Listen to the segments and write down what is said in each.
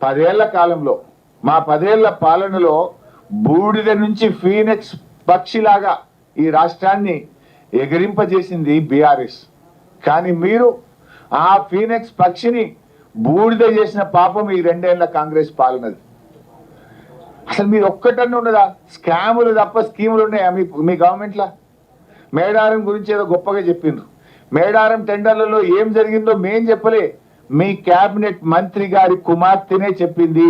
10 ఏళ్ల కాలంలో మా 10 ఏళ్ల పాలనలో బూడిద నుంచి ఫీనిక్స్ పక్షిలాగా ఈ రాష్ట్రాన్ని ఎగిరింపజేసింది బీఆర్ఎస్. కానీ మీరు ఆ ఫీనిక్స్ పక్షిని బూడిద చేసిన పాపం ఈ 2 ఏళ్ల కాంగ్రెస్ పాలనది. అసలు మీరు ఒక్కటన్నా ఉన్నదా? స్కాములు తప్ప స్కీములు ఉన్నాయా మీ గవర్నమెంట్లో? మేడారం గురించి ఏదో గొప్పగా చెప్పిండ్రు. మేడారం టెండర్లలో ఏం జరిగిందో మేం చెప్పలే, మీ కేబినెట్ మంత్రి గారి కుమార్తెనే చెప్పింది.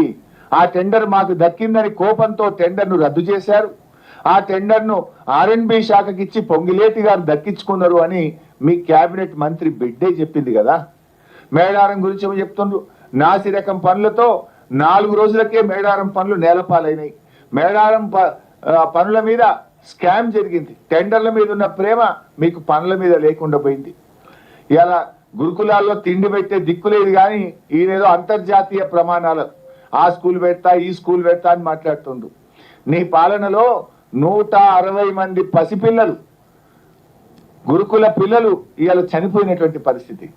ఆ టెండర్ మాకు దక్కిందని కోపంతో టెండర్ను రద్దు చేశారు. ఆ టెండర్ను ఆర్ఎండ్బి శాఖకి ఇచ్చి పొంగిలేటి గారు దక్కించుకున్నారు అని మీ కేబినెట్ మంత్రి బిడ్డే చెప్పింది కదా. మేడారం గురించి ఏమో చెప్తుండ్రు. నాసి రకం పనులతో 4 రోజులకే మేడారం పనులు నేలపాలైనాయి. మేడారం పనుల మీద స్కామ్ జరిగింది. టెండర్ల మీద ఉన్న ప్రేమ మీకు పనుల మీద లేకుండా పోయింది. ఇలా గురుకులాల్లో తిండి పెట్టే దిక్కులేదు కానీ ఈయనేదో అంతర్జాతీయ ప్రమాణాలు ఆ స్కూల్ పెడతా ఈ స్కూల్ పెడతా అని మాట్లాడుతుండ్రు. నీ పాలనలో 160 మంది పసిపిల్లలు, గురుకుల పిల్లలు ఇవాళ చనిపోయినటువంటి పరిస్థితి.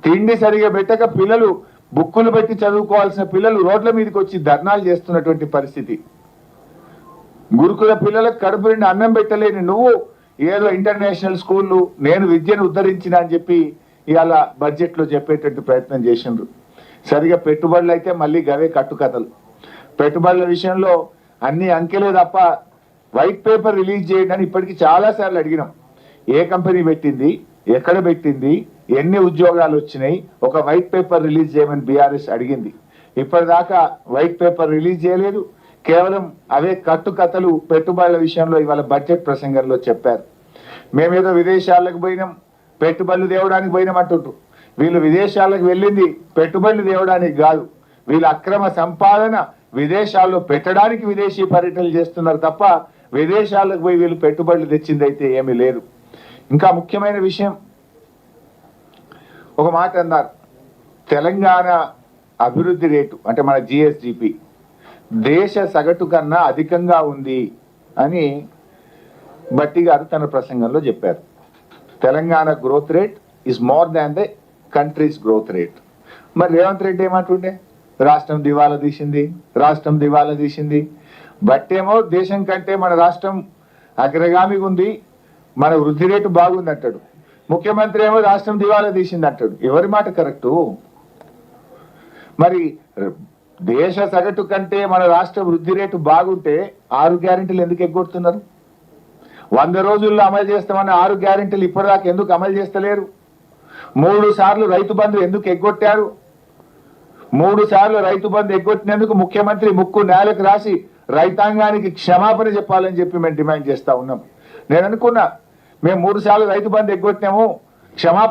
తిండి సరిగా పెట్టక పిల్లలు బుక్కులు పెట్టి చదువుకోవాల్సిన పిల్లలు రోడ్ల మీదకి వచ్చి ధర్నాలు చేస్తున్నటువంటి పరిస్థితి. గురుకుల పిల్లలకు కడుపు నిండి అన్నం పెట్టలేని నువ్వు ఏదో ఇంటర్నేషనల్ స్కూళ్ళు నేను విద్యను ఉద్ధరించిన అని చెప్పి ఇవాళ బడ్జెట్లో చెప్పేటట్టు ప్రయత్నం చేసిండ్రు. సరిగా పెట్టుబడులు అయితే మళ్ళీ గవే కట్టుకథలు. పెట్టుబడుల విషయంలో అన్ని అంకెలే తప్ప వైట్ పేపర్ రిలీజ్ చేయడానికి ఇప్పటికీ చాలాసార్లు అడిగినాం. ఏ కంపెనీ పెట్టింది, ఎక్కడ పెట్టింది, ఎన్ని ఉద్యోగాలు వచ్చినాయి, ఒక వైట్ పేపర్ రిలీజ్ చేయమని బీఆర్ఎస్ అడిగింది. ఇప్పటిదాకా వైట్ పేపర్ రిలీజ్ చేయలేదు. కేవలం అవే కట్టుకథలు పెట్టుబడుల విషయంలో ఇవాళ బడ్జెట్ ప్రసంగంలో చెప్పారు. మేమేదో విదేశాలకు పోయినాం, పెట్టుబడులు తేవడానికి పోయినాం అంటుండ్రు. వీళ్ళు విదేశాలకు వెళ్ళింది పెట్టుబడులు తేవడానికి కాదు, వీళ్ళ అక్రమ సంపాదన విదేశాల్లో పెట్టడానికి విదేశీ పర్యటనలు చేస్తున్నారు తప్ప విదేశాలకు పోయి వీళ్ళు పెట్టుబడులు తెచ్చింది అయితే ఏమీ లేదు. ఇంకా ముఖ్యమైన విషయం, ఒక మాట అన్నారు, తెలంగాణ అభివృద్ధి రేటు అంటే మన జిఎస్డిపి దేశ సగటు కన్నా అధికంగా ఉంది అని భట్టి గారు తన ప్రసంగంలో చెప్పారు. Telangana growth rate is more than the countries growth rate. మరి రేవంత్ రెడ్డి ఏమంటుండే, రాష్ట్రం దివాలా తీసింది, రాష్ట్రం దివాలా తీసింది. బట్టేమో దేశం కంటే మన రాష్ట్రం అగ్రగామిగా ఉంది, మన వృద్ధి రేటు బాగుంది అంటాడు. ముఖ్యమంత్రి ఏమో రాష్ట్రం దివాలా తీసింది అంటాడు. ఎవరి మాట కరెక్టు? మరి దేశ సగటు కంటే మన రాష్ట్ర వృద్ధి రేటు బాగుంటే 6 గ్యారెంటీలు ఎందుకు ఎగ్గొడుతున్నారు? 100 రోజుల్లో అమలు చేస్తామని 6 గ్యారెంటీలు ఇప్పటిదాకా ఎందుకు అమలు చేస్తలేరు? 3 సార్లు రైతు బంధు ఎందుకు ఎగ్గొట్టారు? 3 సార్లు రైతు బంధు ఎగ్గొట్టినందుకు ముఖ్యమంత్రి ముక్కు నేలకు రాసి రైతాంగానికి క్షమాపణ చెప్పాలని చెప్పి మేము డిమాండ్ చేస్తా ఉన్నాం. నేను అనుకున్నా, మేము 3 సార్లు రైతు బంధు ఎగ్గొట్టినాము, క్షమాపణ